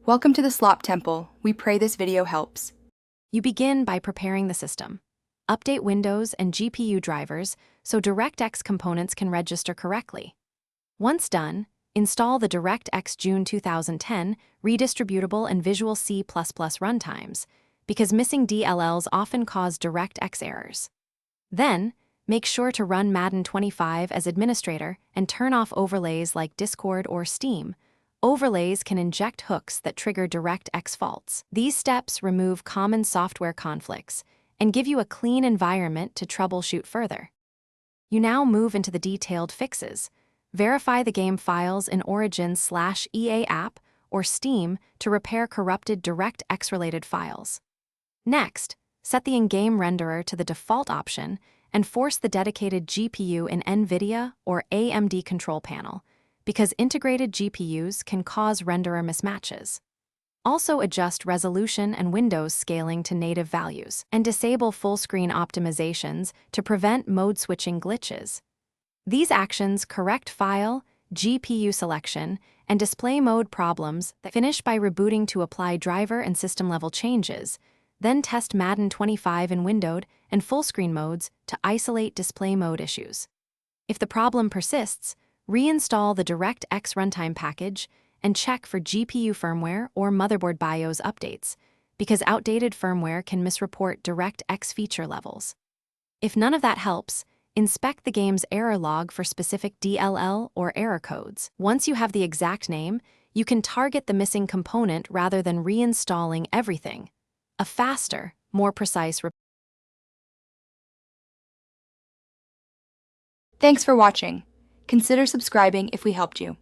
Welcome to the Slop Temple. We pray this video helps. You begin by preparing the system. Update Windows and GPU drivers so Directx components can register correctly. Once done, install the Directx June 2010 redistributable and Visual C++ runtimes, because missing DLLs often cause Directx errors. Then, make sure to run Madden 25 as administrator and turn off overlays like Discord or Steam. Overlays can inject hooks that trigger Directx faults. These steps remove common software conflicts and give you a clean environment to troubleshoot further. You now move into the detailed fixes. Verify the game files in Origin/EA app or Steam to repair corrupted Directx-related files. Next, set the in-game renderer to the default option and force the dedicated GPU in NVIDIA or AMD control panel, because integrated GPUs can cause renderer mismatches. Also adjust resolution and Windows scaling to native values, and disable full-screen optimizations to prevent mode switching glitches. These actions correct file, GPU selection, and display mode problems that finish by rebooting to apply driver and system-level changes. Then test Madden 25 in windowed and full-screen modes to isolate display mode issues. If the problem persists, reinstall the Directx runtime package and check for GPU firmware or motherboard BIOS updates, because outdated firmware can misreport Directx feature levels. If none of that helps, inspect the game's error log for specific DLL or error codes. Once you have the exact name, you can target the missing component rather than reinstalling everything. A faster, more precise Thanks for watching. Consider subscribing if we helped you.